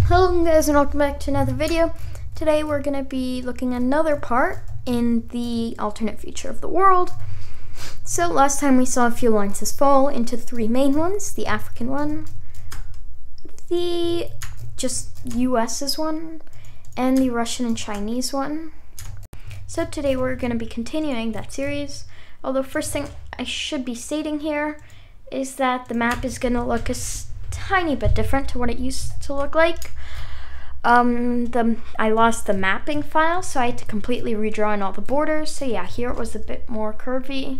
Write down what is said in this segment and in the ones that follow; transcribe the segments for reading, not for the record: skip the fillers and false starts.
Hello guys and welcome back to another video. Today we're going to be looking at another part in the alternate future of the world. So last time we saw a few alliances fall into three main ones, the African one, the just US's one, and the Russian and Chinese one. So today we're going to be continuing that series, although first thing I should be stating here is that the map is going to look a tiny bit different to what it used to look like. I lost the mapping file, so I had to completely redraw in all the borders. So yeah, here it was a bit more curvy,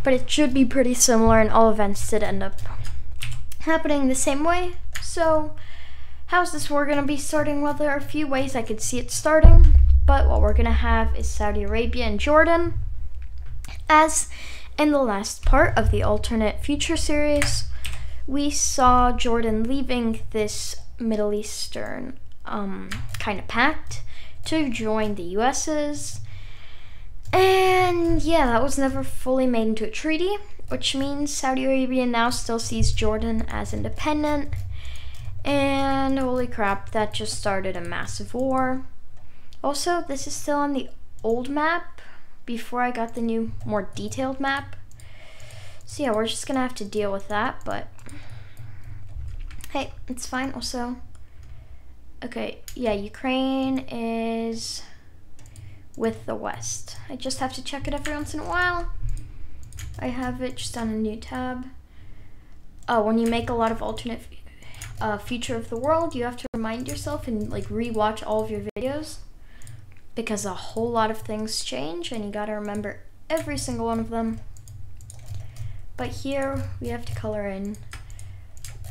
but it should be pretty similar, and all events did end up happening the same way. So how's this war gonna be starting? Well, there are a few ways I could see it starting, but what we're gonna have is Saudi Arabia and Jordan. As in the last part of the alternate future series, we saw Jordan leaving this Middle Eastern kind of pact to join the US's, and yeah, that was never fully made into a treaty, which means Saudi Arabia now still sees Jordan as independent, and holy crap, that just started a massive war. Also, this is still on the old map before I got the new, more detailed map, so yeah, we're just gonna have to deal with that, but hey, it's fine. Also, okay, yeah, Ukraine is with the West. I just have to check it every once in a while. I have it just on a new tab. When you make a lot of alternate future of the world, you have to remind yourself and like re-watch all of your videos, because a whole lot of things change and you gotta remember every single one of them. But here we have to color in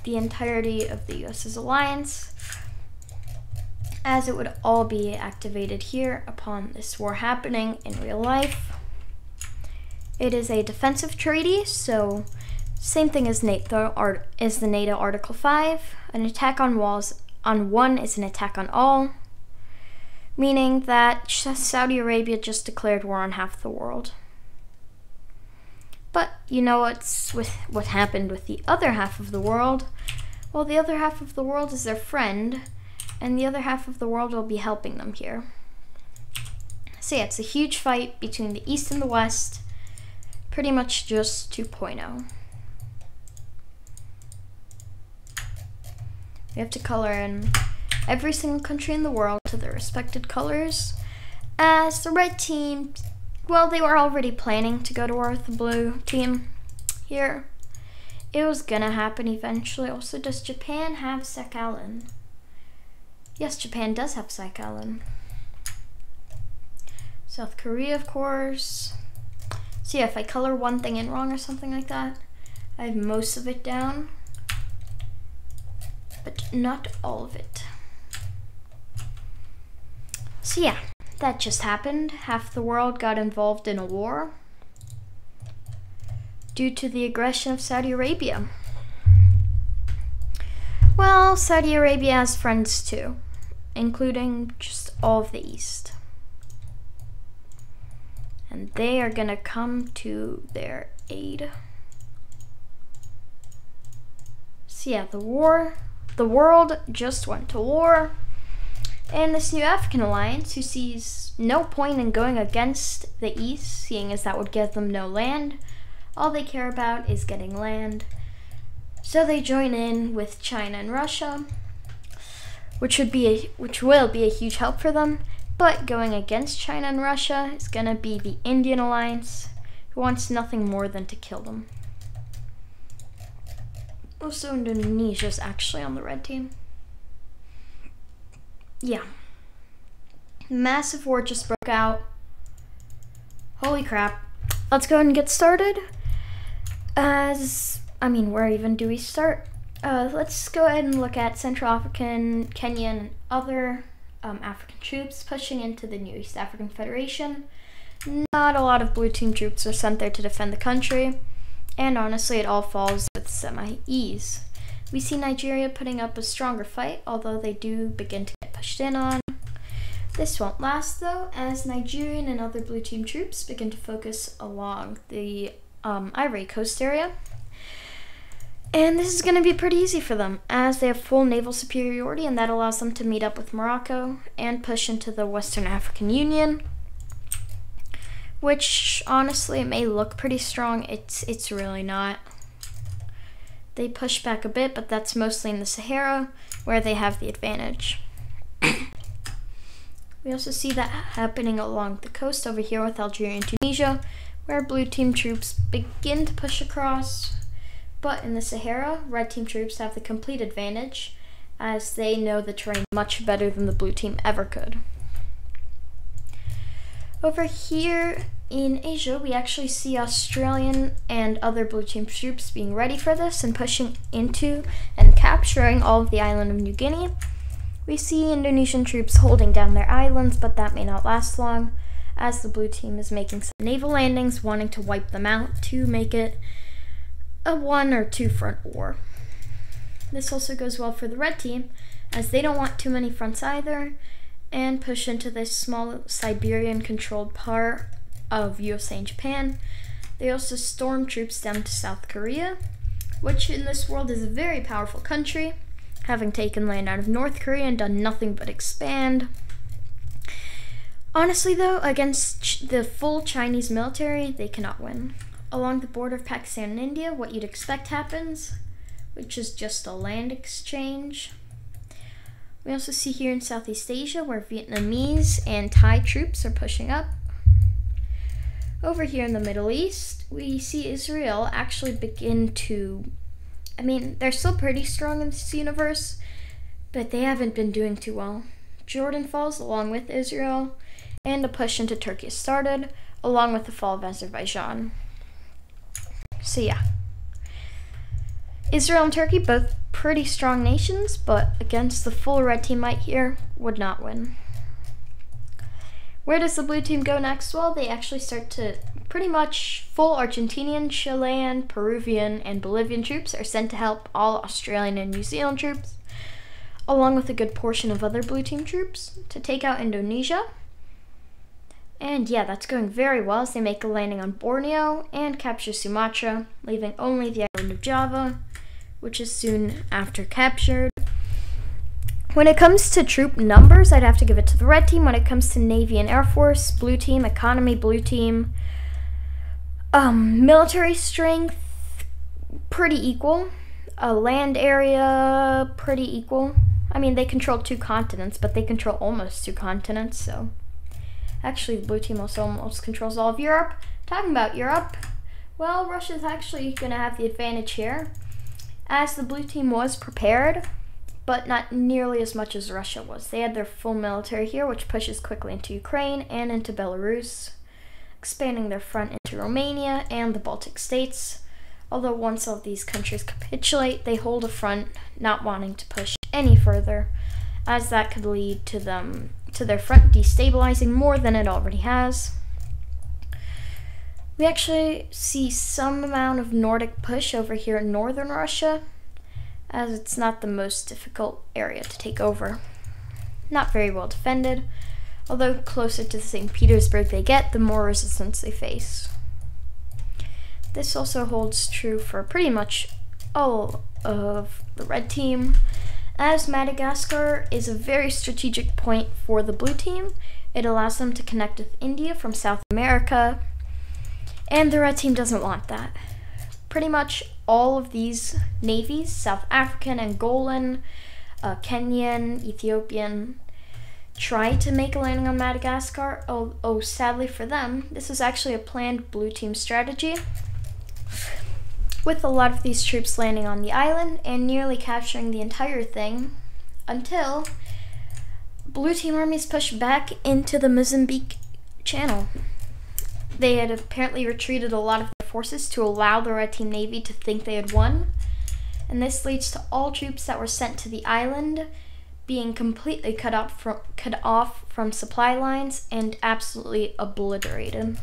the entirety of the US's alliance, as it would all be activated here upon this war happening in real life. It is a defensive treaty, so same thing as NATO, the NATO Article 5. An attack on one is an attack on all, meaning that Saudi Arabia just declared war on half the world. But you know what happened with the other half of the world? Well, the other half of the world is their friend, and the other half of the world will be helping them here. So yeah, it's a huge fight between the East and the West, pretty much just 2.0. We have to color in every single country in the world to their respected colors, as the red team, well, they were already planning to go to war with the blue team here. It was gonna happen eventually. Also, does Japan have Sakhalin? Yes, Japan does have Sakhalin. South Korea, of course. So yeah, if I color one thing in wrong or something like that, I have most of it down, but not all of it. So yeah, that just happened. Half the world got involved in a war due to the aggression of Saudi Arabia. Well, Saudi Arabia has friends too, including just all of the East. And they are gonna come to their aid. So yeah, the world just went to war. And this new African alliance, who sees no point in going against the East, seeing as that would give them no land, all they care about is getting land. So they join in with China and Russia, which will be a huge help for them. But going against China and Russia is gonna be the Indian alliance, who wants nothing more than to kill them. Also, Indonesia's actually on the red team. Yeah. Massive war just broke out. Holy crap. Let's go ahead and get started. Where even do we start? Let's go ahead and look at Central African, Kenyan, and other African troops pushing into the new East African Federation. Not a lot of blue team troops are sent there to defend the country, and honestly it all falls with semi-ease. We see Nigeria putting up a stronger fight, although they do begin to get pushed in on. This won't last though, as Nigerian and other blue team troops begin to focus along the Ivory Coast area. And this is going to be pretty easy for them, as they have full naval superiority, and that allows them to meet up with Morocco and push into the Western African Union, which honestly may look pretty strong. It's really not. They push back a bit, but that's mostly in the Sahara, where they have the advantage. We also see that happening along the coast over here with Algeria and Tunisia, where blue team troops begin to push across. But in the Sahara, red team troops have the complete advantage, as they know the terrain much better than the blue team ever could. Over here in Asia, we actually see Australian and other blue team troops being ready for this and pushing into and capturing all of the island of New Guinea. We see Indonesian troops holding down their islands, but that may not last long, as the blue team is making some naval landings, wanting to wipe them out to make it a 1 or 2 front war. This also goes well for the red team, as they don't want too many fronts either, and push into this small Siberian-controlled part of USA and Japan. They also storm troops down to South Korea, which in this world is a very powerful country, having taken land out of North Korea and done nothing but expand. Honestly though, against the full Chinese military, they cannot win. Along the border of Pakistan and India, what you'd expect happens, which is just a land exchange. We also see here in Southeast Asia where Vietnamese and Thai troops are pushing up. Over here in the Middle East, we see Israel actually begin to, they're still pretty strong in this universe, but they haven't been doing too well. Jordan falls along with Israel, and a push into Turkey has started, along with the fall of Azerbaijan. So yeah, Israel and Turkey, both pretty strong nations, but against the full red team might here, would not win. Where does the blue team go next? Well, they actually start to pretty much full Argentinian, Chilean, Peruvian, and Bolivian troops are sent to help all Australian and New Zealand troops, along with a good portion of other blue team troops, to take out Indonesia. And yeah, that's going very well as they make a landing on Borneo and capture Sumatra, leaving only the island of Java, which is soon after captured. When it comes to troop numbers, I'd have to give it to the red team. When it comes to Navy and Air Force, blue team, economy, blue team. Military strength, pretty equal. Land area, pretty equal. They control 2 continents, but they control almost 2 continents, so. Actually, the blue team also almost controls all of Europe. Talking about Europe, well, Russia's actually going to have the advantage here, as the blue team was prepared, but not nearly as much as Russia was. They had their full military here, which pushes quickly into Ukraine and into Belarus, expanding their front into Romania and the Baltic states. Although once all of these countries capitulate, they hold a front, not wanting to push any further, as that could lead to their front destabilizing more than it already has. We actually see some amount of Nordic push over here in northern Russia, as it's not the most difficult area to take over. Not very well defended, although closer to St. Petersburg they get, the more resistance they face. This also holds true for pretty much all of the red team, as Madagascar is a very strategic point for the blue team. It allows them to connect with India from South America, and the red team doesn't want that. Pretty much all of these navies, South African, Angolan, Kenyan, Ethiopian, try to make a landing on Madagascar. Oh, sadly for them, this is actually a planned blue team strategy, with a lot of these troops landing on the island and nearly capturing the entire thing, until blue team armies pushed back into the Mozambique Channel. They had apparently retreated a lot of their forces to allow the red team navy to think they had won, and this leads to all troops that were sent to the island being completely cut off from supply lines and absolutely obliterated.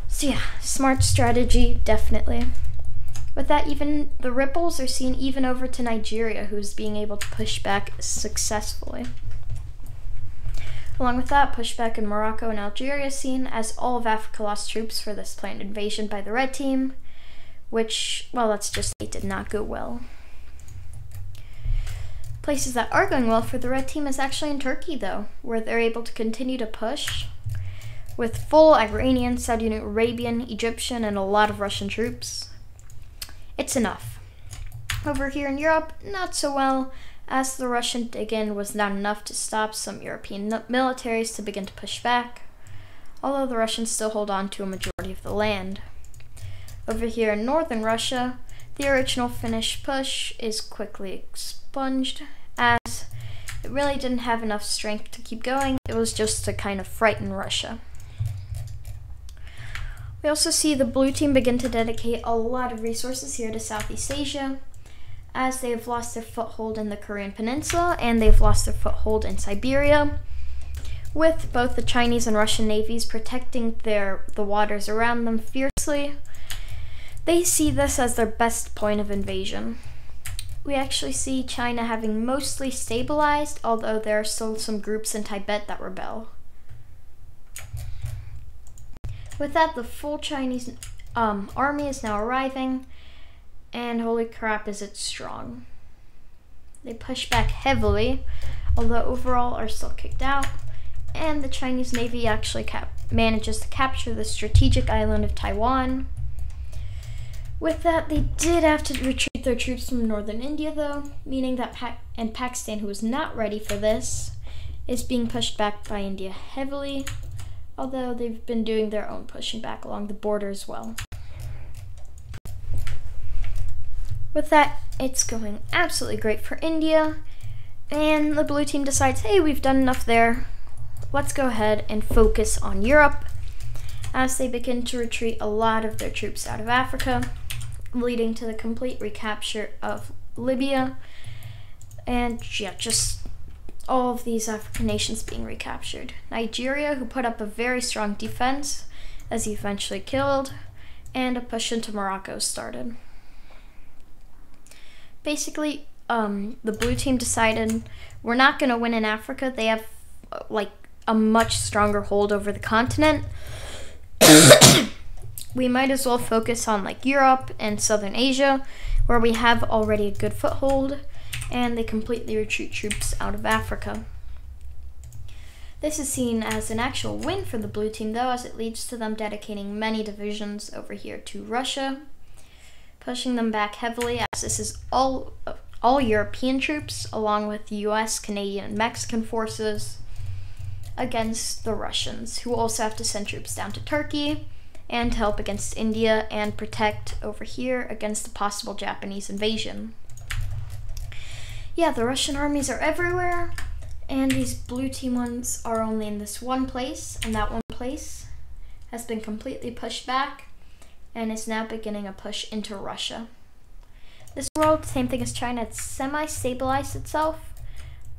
So yeah, smart strategy, definitely. With that, even the ripples are seen even over to Nigeria, who's being able to push back successfully. Along with that, pushback in Morocco and Algeria is seen, as all of Africa lost troops for this planned invasion by the red team, which, well, let's just say did not go well. Places that are going well for the red team is actually in Turkey, though, where they're able to continue to push with full Iranian, Saudi Arabian, Egyptian, and a lot of Russian troops. It's enough. Over here in Europe, not so well, as the Russian dig-in was not enough to stop some European militaries to begin to push back, although the Russians still hold on to a majority of the land. Over here in northern Russia, the original Finnish push is quickly expunged, as it really didn't have enough strength to keep going. It was just to kind of frighten Russia. We also see the blue team begin to dedicate a lot of resources here to Southeast Asia, as they have lost their foothold in the Korean Peninsula and they've lost their foothold in Siberia, with both the Chinese and Russian navies protecting the waters around them fiercely. They see this as their best point of invasion. We actually see China having mostly stabilized, although there are still some groups in Tibet that rebel. With that, the full Chinese army is now arriving, and holy crap is it strong. They push back heavily, although overall are still kicked out, and the Chinese Navy actually manages to capture the strategic island of Taiwan. With that, they did have to retreat their troops from northern India, though, meaning that Pakistan, who was not ready for this, is being pushed back by India heavily, although they've been doing their own pushing back along the border as well. With that, it's going absolutely great for India, and the blue team decides, hey, we've done enough there. Let's go ahead and focus on Europe, as they begin to retreat a lot of their troops out of Africa, leading to the complete recapture of Libya, and yeah, just all of these African nations being recaptured. Nigeria, who put up a very strong defense, as he eventually killed, and a push into Morocco started. Basically, the blue team decided we're not going to win in Africa. They have like a much stronger hold over the continent. We might as well focus on like Europe and Southern Asia, where we have already a good foothold, and they completely retreat troops out of Africa. This is seen as an actual win for the blue team, though, as it leads to them dedicating many divisions over here to Russia, pushing them back heavily, as this is all European troops, along with the US, Canadian, and Mexican forces, against the Russians, who also have to send troops down to Turkey and help against India and protect over here against the possible Japanese invasion. Yeah, the Russian armies are everywhere, and these blue team ones are only in this one place, and that one place has been completely pushed back and is now beginning a push into Russia. This world, same thing as China, it's semi-stabilized itself,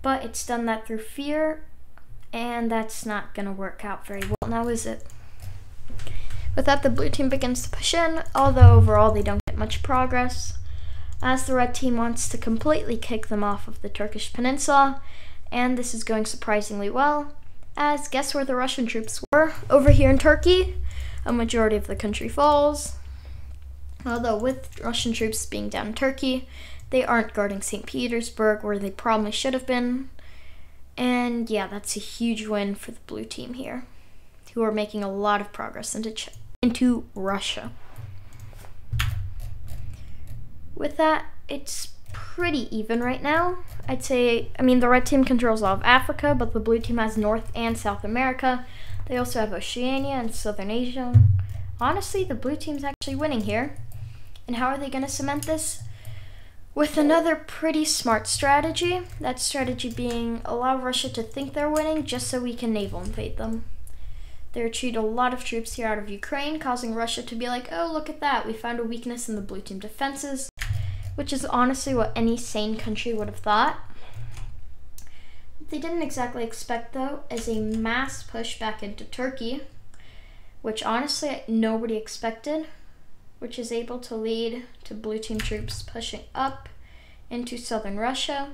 but it's done that through fear, and that's not going to work out very well now, is it? With that, the blue team begins to push in, although overall they don't get much progress, as the red team wants to completely kick them off of the Turkish peninsula, and this is going surprisingly well, as guess where the Russian troops were? Over here in Turkey. A majority of the country falls, although with Russian troops being down in Turkey, they aren't guarding St. Petersburg, where they probably should have been. And yeah, that's a huge win for the blue team here, who are making a lot of progress into Russia. With that, it's pretty even right now. I'd say, the red team controls all of Africa, but the blue team has North and South America. They also have Oceania and Southern Asia. Honestly, the blue team's actually winning here. And how are they going to cement this? With another pretty smart strategy. That strategy being allow Russia to think they're winning just so we can naval invade them. They retreat a lot of troops here out of Ukraine, causing Russia to be like, oh, look at that, we found a weakness in the blue team defenses, which is honestly what any sane country would have thought. What they didn't exactly expect, though, is a mass push back into Turkey, which honestly nobody expected, which is able to lead to blue team troops pushing up into southern Russia.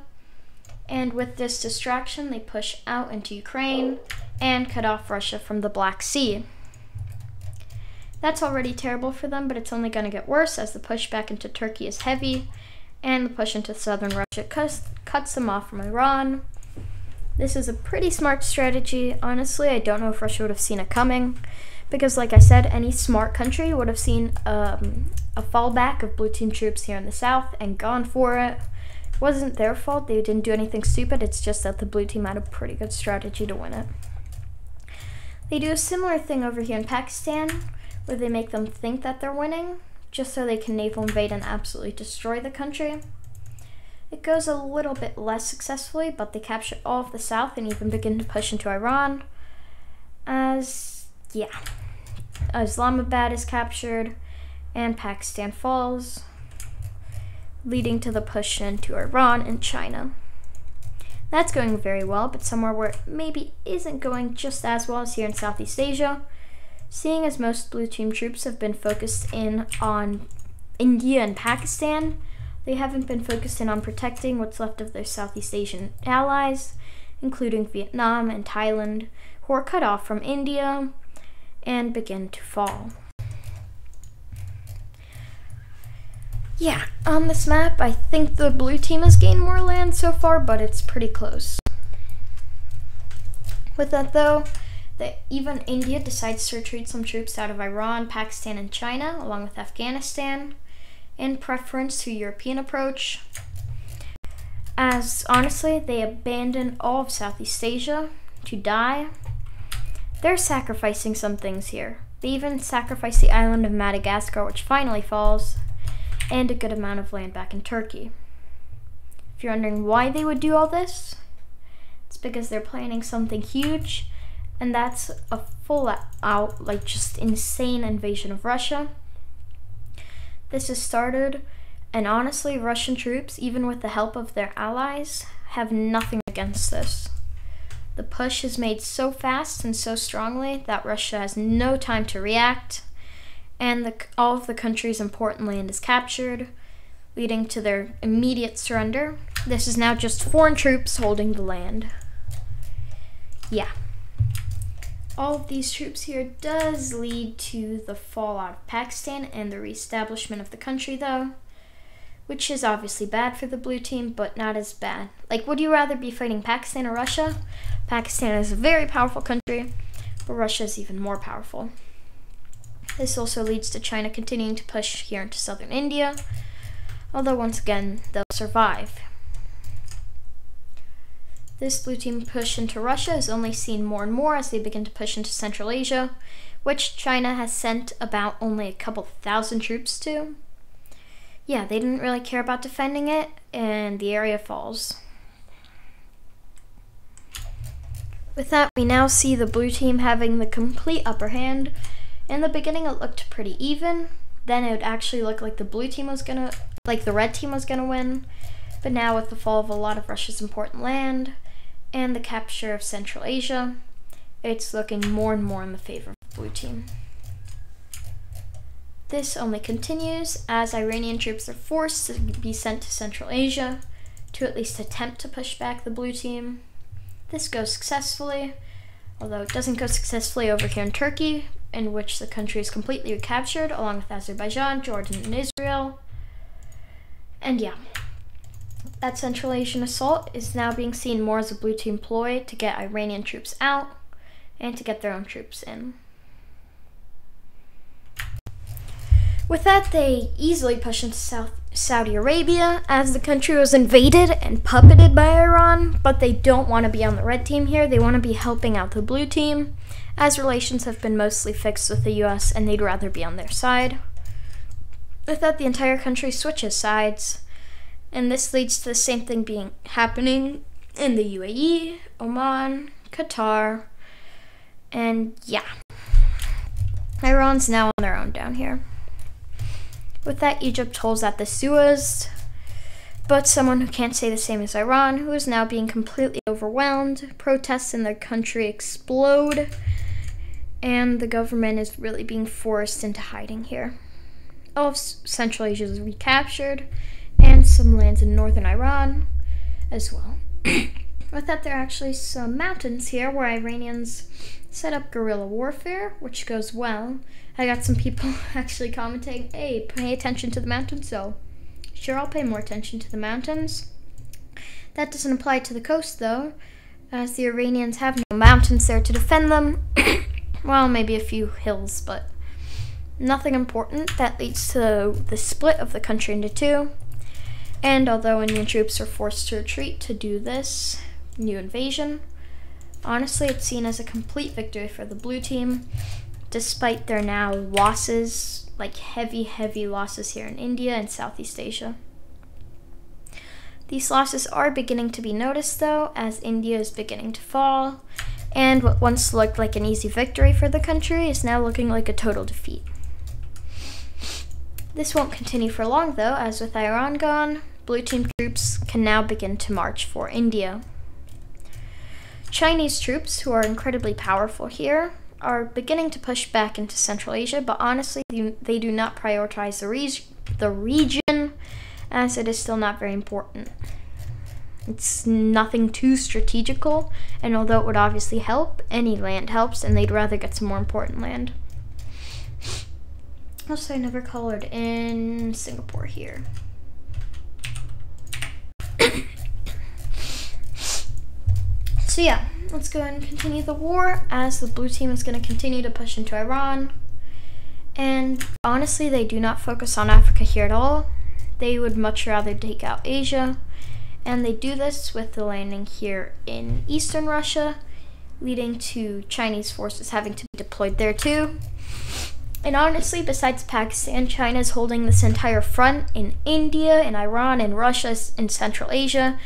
And with this distraction, they push out into Ukraine and cut off Russia from the Black Sea. That's already terrible for them, but it's only going to get worse as the push back into Turkey is heavy, and the push into southern Russia cuts them off from Iran. This is a pretty smart strategy. Honestly, I don't know if Russia would have seen it coming, because like I said, any smart country would have seen a fallback of blue team troops here in the south and gone for it. It wasn't their fault. They didn't do anything stupid. It's just that the blue team had a pretty good strategy to win it. They do a similar thing over here in Pakistan, where they make them think that they're winning, just so they can naval invade and absolutely destroy the country. It goes a little bit less successfully, but they capture all of the south and even begin to push into Iran. Islamabad is captured and Pakistan falls, leading to the push into Iran and China. That's going very well, but somewhere where it maybe isn't going just as well as here in Southeast Asia, seeing as most blue team troops have been focused in on India and Pakistan. They haven't been focused in on protecting what's left of their Southeast Asian allies, including Vietnam and Thailand, who are cut off from India and begin to fall. Yeah, on this map, I think the blue team has gained more land so far, but it's pretty close. With that though, even India decides to retreat some troops out of Iran, Pakistan, and China, along with Afghanistan, in preference to European approach, as honestly they abandon all of Southeast Asia to die. They're sacrificing some things here. They even sacrifice the island of Madagascar, which finally falls, and a good amount of land back in Turkey. If you're wondering why they would do all this, it's because they're planning something huge, and that's a full out, like just insane invasion of Russia. This has started, and honestly, Russian troops, even with the help of their allies, have nothing against this. The push is made so fast and so strongly that Russia has no time to react, and all of the country's important land is captured, leading to their immediate surrender. This is now just foreign troops holding the land. Yeah. All of these troops here does lead to the fallout of Pakistan and the reestablishment of the country though, which is obviously bad for the blue team, but not as bad. Like, would you rather be fighting Pakistan or Russia? Pakistan is a very powerful country, but Russia is even more powerful. This also leads to China continuing to push here into southern India, although once again, they'll survive. This blue team push into Russia is only seen more and more as they begin to push into Central Asia, which China has sent about only a couple thousand troops to. Yeah, they didn't really care about defending it, and the area falls. With that, we now see the blue team having the complete upper hand. In the beginning, it looked pretty even. Then it would actually look like the red team was gonna win. But now with the fall of a lot of Russia's important land and the capture of Central Asia, it's looking more and more in the favor of the blue team. This only continues as Iranian troops are forced to be sent to Central Asia to at least attempt to push back the blue team. This goes successfully, although it doesn't go successfully over here in Turkey, in which the country is completely recaptured, along with Azerbaijan, Jordan, and Israel. And yeah, that Central Asian assault is now being seen more as a blue team ploy to get Iranian troops out and to get their own troops in. With that, they easily push into Saudi Arabia as the country was invaded and puppeted by Iran, but they don't want to be on the red team here. They want to be helping out the blue team, as relations have been mostly fixed with the US and they'd rather be on their side. With that, the entire country switches sides, and this leads to the same thing happening in the UAE, Oman, Qatar, and yeah. Iran's now on their own down here. With that, Egypt holds at the Suez, but someone who can't say the same as Iran, who is now being completely overwhelmed. Protests in their country explode, and the government is really being forced into hiding here. All of Central Asia is recaptured, and some lands in northern Iran as well. With that, there are actually some mountains here where Iranians set up guerrilla warfare, which goes well. I got some people actually commenting, hey, pay attention to the mountains, so sure, I'll pay more attention to the mountains. That doesn't apply to the coast, though, as the Iranians have no mountains there to defend them. Well, maybe a few hills, but nothing important. That leads to the split of the country into two. And although Indian troops are forced to retreat to do this new invasion, honestly, it's seen as a complete victory for the blue team, despite their now losses, like heavy losses here in India and Southeast Asia. These losses are beginning to be noticed, though, as India is beginning to fall, and what once looked like an easy victory for the country is now looking like a total defeat. This won't continue for long, though, as with Iran gone, blue team troops can now begin to march for India. Chinese troops, who are incredibly powerful here, are beginning to push back into Central Asia, but honestly, they do not prioritize the region, as it is still not very important. It's nothing too strategical, and although it would obviously help, any land helps, and they'd rather get some more important land. Also, I never colored in Singapore here. So yeah, let's go ahead and continue the war, as the blue team is going to continue to push into Iran. And honestly, they do not focus on Africa here at all. They would much rather take out Asia, and they do this with the landing here in eastern Russia, leading to Chinese forces having to be deployed there too. And honestly, besides Pakistan, China is holding this entire front in India, in Iran, in Russia, in Central Asia,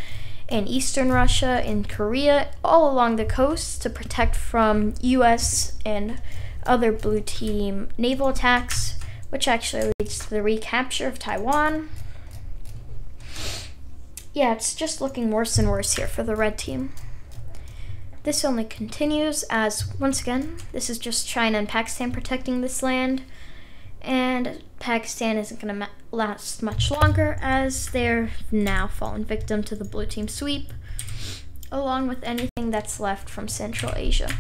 in eastern Russia, in Korea, all along the coast to protect from US and other blue team naval attacks, which actually leads to the recapture of Taiwan. Yeah, it's just looking worse and worse here for the red team. This only continues as, once again, this is just China and Pakistan protecting this land, and Pakistan isn't going to last much longer as they're now fallen victim to the blue team sweep, along with anything that's left from Central Asia.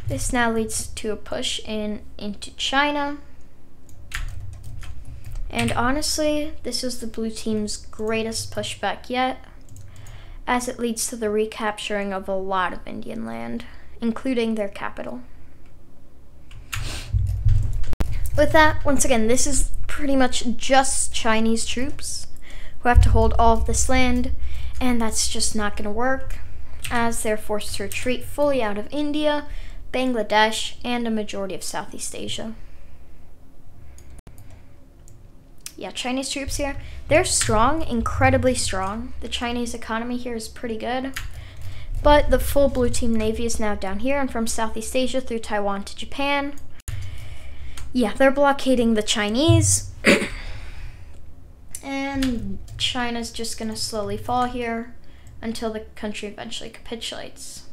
This now leads to a push into China. And honestly, this is the blue team's greatest pushback yet, as it leads to the recapturing of a lot of Indian land, including their capital. With that, once again, this is pretty much just Chinese troops who have to hold all of this land, and that's just not going to work, as they're forced to retreat fully out of India, Bangladesh, and a majority of Southeast Asia. Yeah, Chinese troops here, they're strong, incredibly strong. The Chinese economy here is pretty good. But the full blue team navy is now down here and from Southeast Asia through Taiwan to Japan. Yeah, they're blockading the Chinese. And China's just going to slowly fall here until the country eventually capitulates.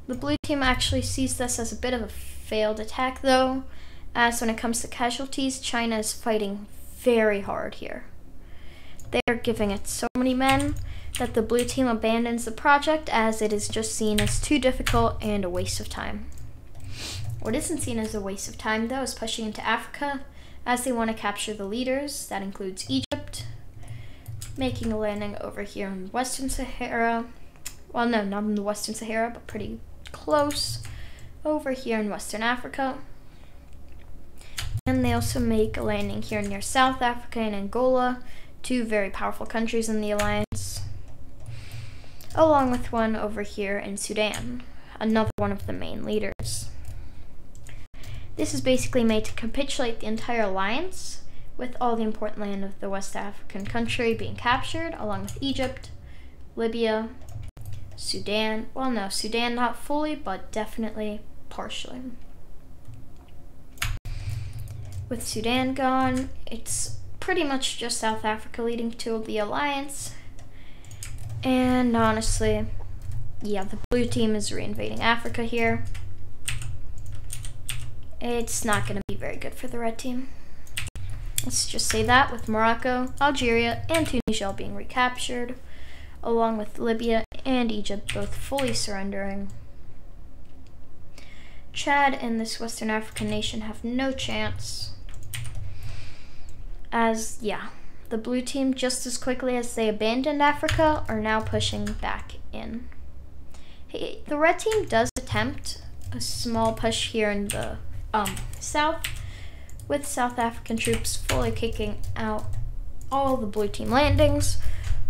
The blue team actually sees this as a bit of a failed attack, though, as when it comes to casualties, China is fighting very hard here. They are giving it so many men that the blue team abandons the project, as it is just seen as too difficult and a waste of time. What isn't seen as a waste of time, though, is pushing into Africa, as they want to capture the leaders. That includes Egypt, making a landing over here in Western Sahara. Well, no, not in the Western Sahara, but pretty close over here in Western Africa. And they also make a landing here near South Africa and Angola, two very powerful countries in the alliance, along with one over here in Sudan, another one of the main leaders. This is basically made to capitulate the entire alliance, with all the important land of the West African country being captured, along with Egypt, Libya, Sudan. Well, no, Sudan not fully, but definitely partially. With Sudan gone, it's pretty much just South Africa leading to the alliance. And honestly, yeah, the blue team is reinvading Africa here. It's not going to be very good for the red team. Let's just say that, with Morocco, Algeria, and Tunisia all being recaptured, along with Libya and Egypt both fully surrendering. Chad and this Western African nation have no chance, as, the blue team, just as quickly as they abandoned Africa, are now pushing back in. Hey, the red team does attempt a small push here in the south, with South African troops fully kicking out all the blue team landings,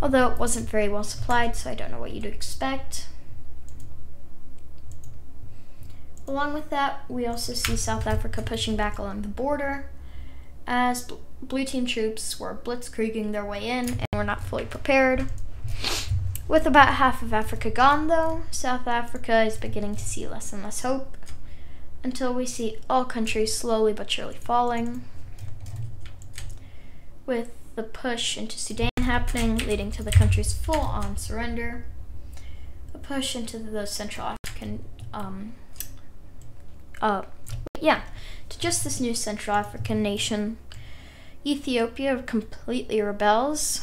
although it wasn't very well supplied, so I don't know what you'd expect. Along with that, we also see South Africa pushing back along the border, as blue team troops were blitzkrieging their way in and were not fully prepared. With about half of Africa gone, though, South Africa is beginning to see less and less hope, until we see all countries slowly but surely falling, with the push into Sudan happening, leading to the country's full-on surrender, a push into the Central African, to just this new Central African nation. Ethiopia completely rebels.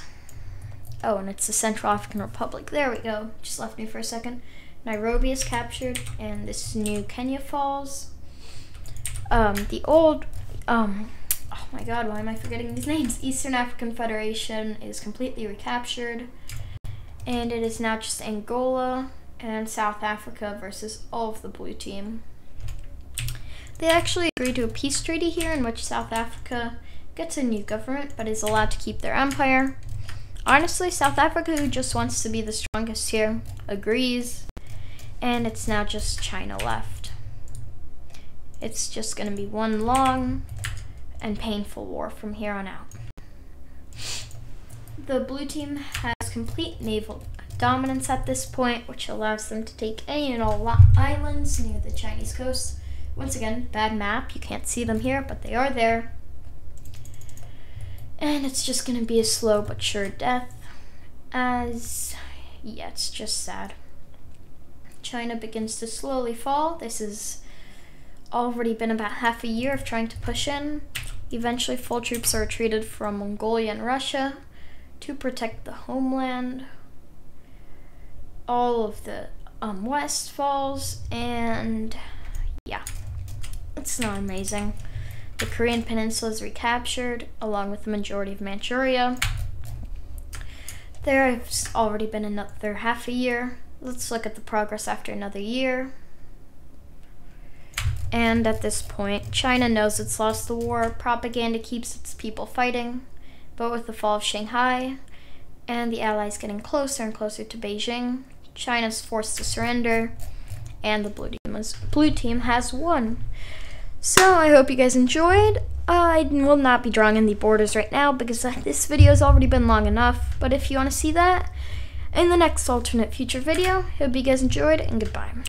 Oh, and it's the Central African Republic. There we go. Just left me for a second. Nairobi is captured, and this new Kenya falls. The old, oh my god, why am I forgetting these names? Eastern African Federation is completely recaptured, and it is now just Angola and South Africa versus all of the blue team. They actually agreed to a peace treaty here in which South Africa gets a new government but is allowed to keep their empire. Honestly, South Africa, who just wants to be the strongest here, agrees, and it's now just China left. It's just going to be one long and painful war from here on out. The blue team has complete naval dominance at this point, which allows them to take any and all islands near the Chinese coast. Once again, bad map, you can't see them here, but they are there. And it's just going to be a slow but sure death, as, it's just sad. China begins to slowly fall. This has already been about half a year of trying to push in. Eventually, full troops are retreated from Mongolia and Russia to protect the homeland. All of the west falls, and it's not amazing. The Korean Peninsula is recaptured, along with the majority of Manchuria. There has already been another half a year. Let's look at the progress after another year. And at this point, China knows it's lost the war. Propaganda keeps its people fighting. But with the fall of Shanghai and the Allies getting closer and closer to Beijing, China's forced to surrender, and the blue team has won. So I hope you guys enjoyed. I will not be drawing in the borders right now because this video has already been long enough. But if you want to see that in the next alternate future video, hope you guys enjoyed, and goodbye.